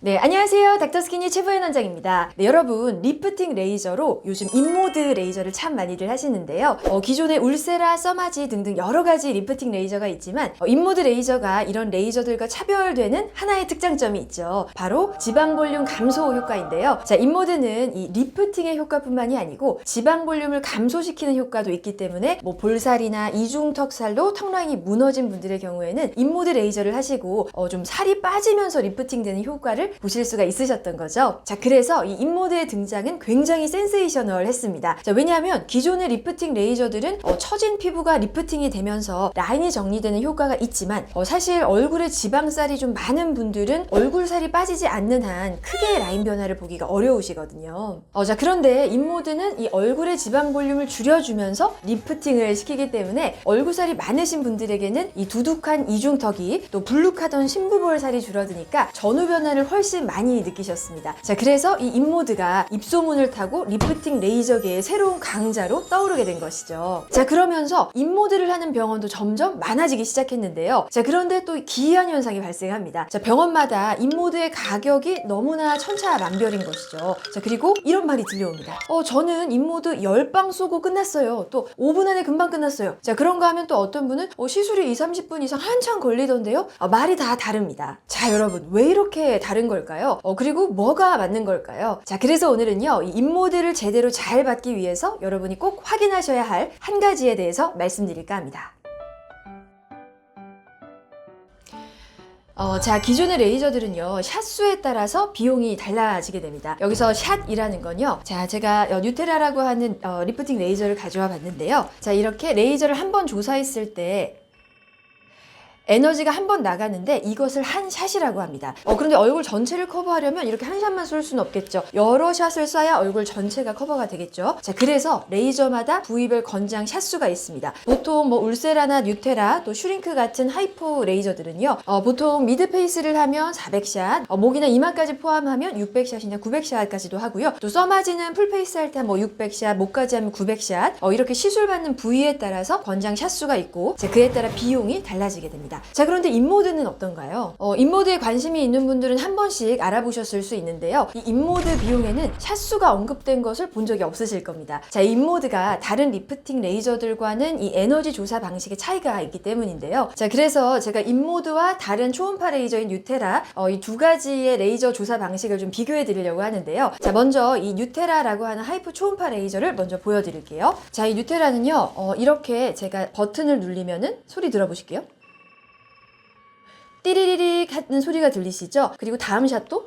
네, 안녕하세요. 닥터스키니 최부연 원장입니다. 네, 여러분 리프팅 레이저로 요즘 인모드 레이저를 참 많이들 하시는데요. 기존에 울세라, 써마지 등등 여러 가지 리프팅 레이저가 있지만 인모드 레이저가 이런 레이저들과 차별되는 하나의 특장점이 있죠. 바로 지방 볼륨 감소 효과인데요. 자, 인모드는 이 리프팅의 효과뿐만이 아니고 지방 볼륨을 감소시키는 효과도 있기 때문에 뭐 볼살이나 이중턱살로 턱 라인이 무너진 분들의 경우에는 인모드 레이저를 하시고 좀 살이 빠지면서 리프팅 되는 효과를 보실 수가 있으셨던 거죠. 자, 그래서 이 인모드의 등장은 굉장히 센세이셔널했습니다. 자, 왜냐하면 기존의 리프팅 레이저들은 처진 피부가 리프팅이 되면서 라인이 정리되는 효과가 있지만 사실 얼굴에 지방살이 좀 많은 분들은 얼굴살이 빠지지 않는 한 크게 라인 변화를 보기가 어려우시거든요. 자, 그런데 인모드는 이 얼굴의 지방 볼륨을 줄여주면서 리프팅을 시키기 때문에 얼굴살이 많으신 분들에게는 이 두둑한 이중턱이 또 불룩하던 심부볼살이 줄어드니까 전후 변화를 훨씬 많이 느끼셨습니다. 자, 그래서 이 인모드가 입소문을 타고 리프팅 레이저계의 새로운 강자로 떠오르게 된 것이죠. 자, 그러면서 인모드를 하는 병원도 점점 많아지기 시작했는데요. 자, 그런데 또 기이한 현상이 발생합니다. 자, 병원마다 인모드의 가격이 너무나 천차만별인 것이죠. 자, 그리고 이런 말이 들려옵니다. 저는 인모드 10방 쏘고 끝났어요. 또 5분 안에 금방 끝났어요. 자, 그런가 하면 또 어떤 분은 시술이 20-30분 이상 한참 걸리던데요. 말이 다 다릅니다. 자, 여러분 왜 이렇게 다른 걸까요? 그리고 뭐가 맞는 걸까요? 자, 그래서 오늘은요, 이 인모드를 제대로 잘 받기 위해서 여러분이 꼭 확인하셔야 할 한 가지에 대해서 말씀드릴까 합니다. 자, 기존의 레이저들은요, 샷수에 따라서 비용이 달라지게 됩니다. 여기서 샷이라는 건요, 자, 제가 뉴테라라고 하는 리프팅 레이저를 가져와 봤는데요. 자, 이렇게 레이저를 한번 조사했을 때 에너지가 한 번 나가는데 이것을 한 샷이라고 합니다. 그런데 얼굴 전체를 커버하려면 이렇게 한 샷만 쏠 수는 없겠죠. 여러 샷을 쏴야 얼굴 전체가 커버가 되겠죠. 자, 그래서 레이저마다 부위별 권장 샷수가 있습니다. 보통 뭐 울세라나 뉴테라 또 슈링크 같은 하이포 레이저들은요, 보통 미드 페이스를 하면 400샷, 목이나 이마까지 포함하면 600샷이나 900샷까지도 하고요. 또 써마지는 풀 페이스 할 때 뭐 600샷, 목까지 하면 900샷, 이렇게 시술 받는 부위에 따라서 권장 샷수가 있고, 자, 그에 따라 비용이 달라지게 됩니다. 자, 그런데 인모드는 어떤가요? 인모드에 관심이 있는 분들은 한 번씩 알아보셨을 수 있는데요. 이 인모드 비용에는 샷수가 언급된 것을 본 적이 없으실 겁니다. 자, 인모드가 다른 리프팅 레이저들과는 이 에너지 조사 방식의 차이가 있기 때문인데요. 자, 그래서 제가 인모드와 다른 초음파 레이저인 뉴테라, 이 두 가지의 레이저 조사 방식을 좀 비교해 드리려고 하는데요. 자, 먼저 이 뉴테라라고 하는 하이프 초음파 레이저를 먼저 보여드릴게요. 자, 이 뉴테라는요, 이렇게 제가 버튼을 누르면은 소리 들어보실게요. 띠리리릭 하는 소리가 들리시죠? 그리고 다음 샷도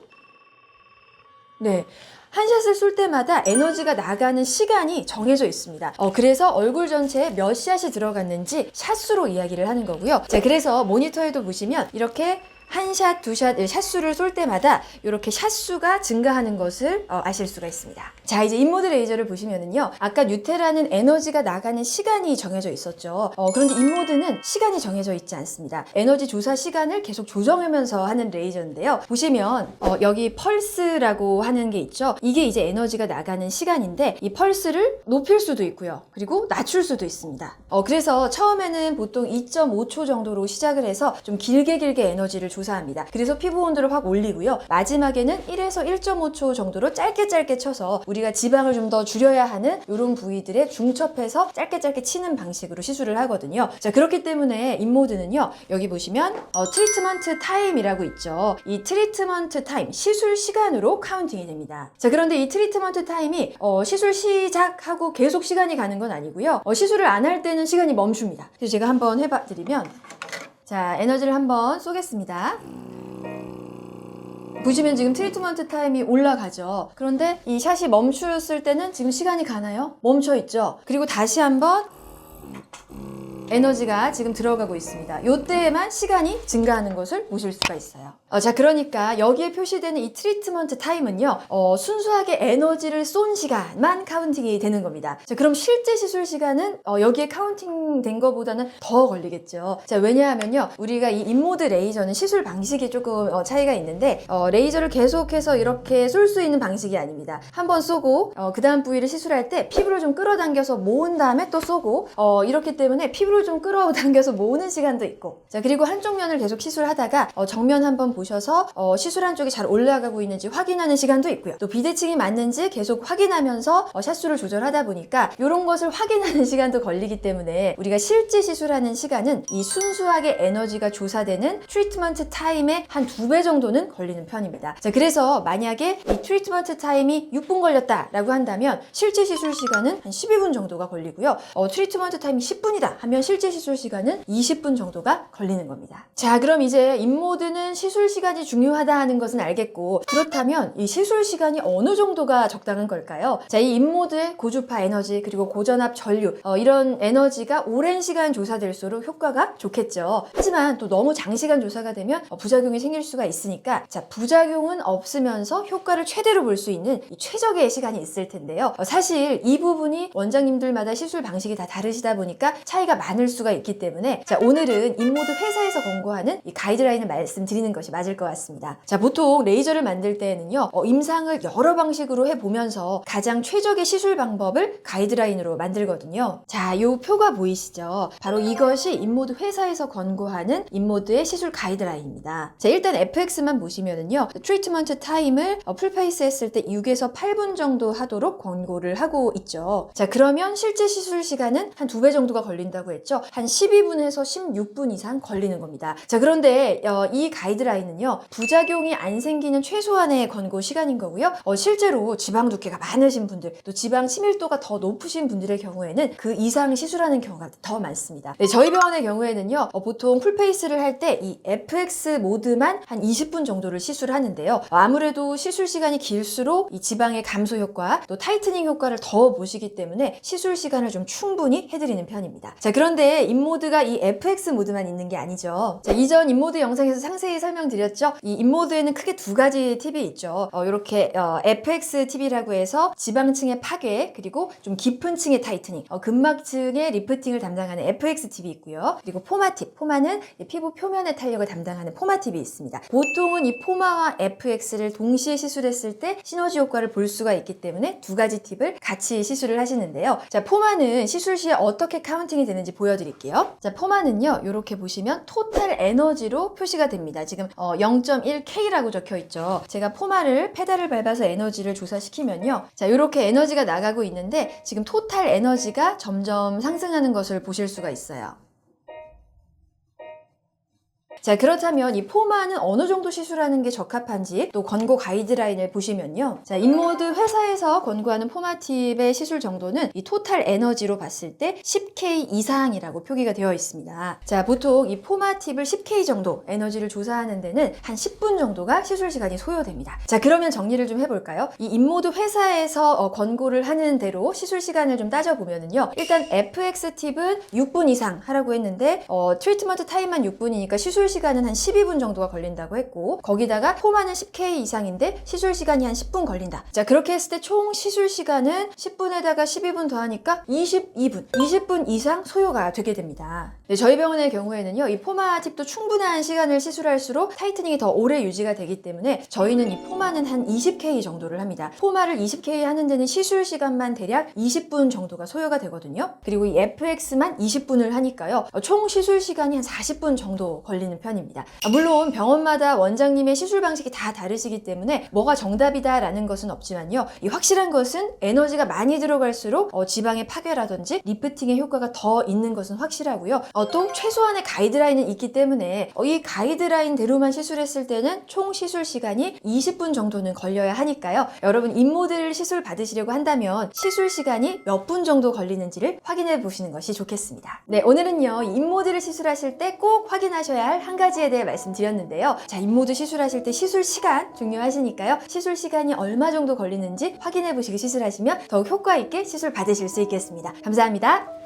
네, 한 샷을 쏠 때마다 에너지가 나가는 시간이 정해져 있습니다. 그래서 얼굴 전체에 몇 샷이 들어갔는지 샷수로 이야기를 하는 거고요. 자, 그래서 모니터에도 보시면 이렇게 한 샷, 두 샷, 샷수를 쏠 때마다 이렇게 샷수가 증가하는 것을 아실 수가 있습니다. 자, 이제 인모드 레이저를 보시면은요, 아까 뉴테라는 에너지가 나가는 시간이 정해져 있었죠. 그런데 인모드는 시간이 정해져 있지 않습니다. 에너지 조사 시간을 계속 조정하면서 하는 레이저인데요. 보시면 여기 펄스라고 하는 게 있죠. 이게 이제 에너지가 나가는 시간인데 이 펄스를 높일 수도 있고요. 그리고 낮출 수도 있습니다. 그래서 처음에는 보통 2.5초 정도로 시작을 해서 좀 길게 에너지를 조사합니다. 그래서 피부 온도를 확 올리고요. 마지막에는 1에서 1.5초 정도로 짧게 쳐서 우리가 지방을 좀 더 줄여야 하는 이런 부위들에 중첩해서 짧게 치는 방식으로 시술을 하거든요. 자, 그렇기 때문에 인모드는요, 여기 보시면 트리트먼트 타임이라고 있죠. 이 트리트먼트 타임, 시술 시간으로 카운팅이 됩니다. 자, 그런데 이 트리트먼트 타임이 시술 시작하고 계속 시간이 가는 건 아니고요. 시술을 안 할 때는 시간이 멈춥니다. 그래서 제가 한번 해봐 드리면, 자, 에너지를 한번 쏘겠습니다. 보시면 지금 트리트먼트 타임이 올라가죠. 그런데 이 샷이 멈췄을 때는 지금 시간이 가나요? 멈춰 있죠. 그리고 다시 한번 에너지가 지금 들어가고 있습니다. 이때에만 시간이 증가하는 것을 보실 수가 있어요. 자, 그러니까 여기에 표시되는 이 트리트먼트 타임은요, 순수하게 에너지를 쏜 시간만 카운팅이 되는 겁니다. 자, 그럼 실제 시술 시간은 여기에 카운팅 된 것보다는 더 걸리겠죠. 자, 왜냐하면요, 우리가 이 인모드 레이저는 시술 방식이 조금 차이가 있는데, 레이저를 계속해서 이렇게 쏠 수 있는 방식이 아닙니다. 한번 쏘고 그 다음 부위를 시술할 때 피부를 좀 끌어당겨서 모은 다음에 또 쏘고, 이렇기 때문에 피부를 피부를 좀 끌어당겨서 모으는 시간도 있고, 자 그리고 한쪽 면을 계속 시술하다가 정면 한번 보셔서 시술한 쪽이 잘 올라가고 있는지 확인하는 시간도 있고요. 또 비대칭이 맞는지 계속 확인하면서 샷수를 조절하다 보니까 이런 것을 확인하는 시간도 걸리기 때문에 우리가 실제 시술하는 시간은 이 순수하게 에너지가 조사되는 트리트먼트 타임의 한 2배 정도는 걸리는 편입니다. 자 그래서 만약에 이 트리트먼트 타임이 6분 걸렸다라고 한다면 실제 시술 시간은 한 12분 정도가 걸리고요. 트리트먼트 타임이 10분이다 하면 실제 시술 시간은 20분 정도가 걸리는 겁니다. 자 그럼 이제 인모드는 시술 시간이 중요하다 하는 것은 알겠고, 그렇다면 이 시술 시간이 어느 정도가 적당한 걸까요? 자 이 인모드의 고주파 에너지 그리고 고전압 전류 이런 에너지가 오랜 시간 조사될수록 효과가 좋겠죠. 하지만 또 너무 장시간 조사가 되면 부작용이 생길 수가 있으니까, 자 부작용은 없으면서 효과를 최대로 볼 수 있는 이 최적의 시간이 있을 텐데요. 사실 이 부분이 원장님들마다 시술 방식이 다 다르시다 보니까 차이가 많을 수가 있기 때문에, 자 오늘은 인모드 회사에서 권고하는 이 가이드라인을 말씀드리는 것이 맞을 것 같습니다. 자 보통 레이저를 만들 때에는요 임상을 여러 방식으로 해보면서 가장 최적의 시술 방법을 가이드라인으로 만들거든요. 자 이 표가 보이시죠? 바로 이것이 인모드 회사에서 권고하는 인모드의 시술 가이드라인입니다. 자 일단 FX만 보시면은요 트리트먼트 타임을 풀페이스 했을 때 6에서 8분 정도 하도록 권고를 하고 있죠. 자 그러면 실제 시술 시간은 한 2배 정도가 걸린다고 했죠. 한 12분에서 16분 이상 걸리는 겁니다. 자 그런데 이 가이드라인은요 부작용이 안 생기는 최소한의 권고 시간인 거고요. 실제로 지방 두께가 많으신 분들, 또 지방 치밀도가 더 높으신 분들의 경우에는 그 이상 시술하는 경우가 더 많습니다. 네, 저희 병원의 경우에는요 보통 풀페이스를 할 때 이 FX 모드만 한 20분 정도를 시술하는데요. 아무래도 시술 시간이 길수록 이 지방의 감소 효과, 또 타이트닝 효과를 더 보시기 때문에 시술 시간을 좀 충분히 해드리는 편입니다. 자 그런데 인모드가 이 FX 모드만 있는 게 아니죠. 자 이전 인모드 영상에서 상세히 설명드렸죠. 이 인모드에는 크게 2가지 팁이 있죠. 이렇게 FX 팁이라고 해서 지방층의 파괴, 그리고 좀 깊은 층의 타이트닝, 근막층의 리프팅을 담당하는 FX 팁이 있고요. 그리고 포마 팁, 포마는 피부 표면의 탄력을 담당하는 포마 팁이 있습니다. 보통은 이 포마와 FX를 동시에 시술했을 때 시너지 효과를 볼 수가 있기 때문에 2가지 팁을 같이 시술을 하시는데요. 자 포마는 시술 시에 어떻게 카운팅이 되는지 보여드릴게요. 자 포마는요 이렇게 보시면 토탈 에너지로 표시가 됩니다. 지금 0.1K라고 적혀 있죠. 제가 포마를 페달을 밟아서 에너지를 조사시키면요, 자 이렇게 에너지가 나가고 있는데 지금 토탈 에너지가 점점 상승하는 것을 보실 수가 있어요. 자 그렇다면 이 포마는 어느 정도 시술하는 게 적합한지 또 권고 가이드라인을 보시면요, 자 인모드 회사에서 권고하는 포마 팁의 시술 정도는 이 토탈 에너지로 봤을 때 10K 이상이라고 표기가 되어 있습니다. 자 보통 이 포마 팁을 10K 정도 에너지를 조사하는 데는 한 10분 정도가 시술 시간이 소요됩니다. 자 그러면 정리를 좀 해볼까요? 이 인모드 회사에서 권고를 하는 대로 시술 시간을 좀 따져보면은요, 일단 FX 팁은 6분 이상 하라고 했는데 트리트먼트 타임만 6분이니까 시술 시간은 한 12분 정도가 걸린다고 했고, 거기다가 포마는 10K 이상인데 시술 시간이 한 10분 걸린다. 자 그렇게 했을 때 총 시술 시간은 10분에다가 12분 더하니까 20분 이상 소요가 되게 됩니다. 네, 저희 병원의 경우에는요 이 포마 팁도 충분한 시간을 시술할수록 타이트닝이 더 오래 유지가 되기 때문에 저희는 이 포마는 한 20K 정도를 합니다. 포마를 20K 하는 데는 시술 시간만 대략 20분 정도가 소요가 되거든요. 그리고 이 FX만 20분을 하니까요 총 시술 시간이 한 40분 정도 걸리는 편입니다. 물론 병원마다 원장님의 시술 방식이 다 다르시기 때문에 뭐가 정답이다라는 것은 없지만요, 이 확실한 것은 에너지가 많이 들어갈수록 지방의 파괴라든지 리프팅의 효과가 더 있는 것은 확실하고요. 또 최소한의 가이드라인은 있기 때문에 이 가이드라인대로만 시술했을 때는 총 시술 시간이 20분 정도는 걸려야 하니까요. 여러분 인모드를 시술 받으시려고 한다면 시술 시간이 몇 분 정도 걸리는지를 확인해 보시는 것이 좋겠습니다. 네, 오늘은요 인모드를 시술하실 때 꼭 확인하셔야 할 한 가지에 대해 말씀드렸는데요. 자 인모드 시술하실 때 시술 시간 중요하시니까요. 시술 시간이 얼마 정도 걸리는지 확인해 보시고 시술하시면 더욱 효과 있게 시술 받으실 수 있겠습니다. 감사합니다.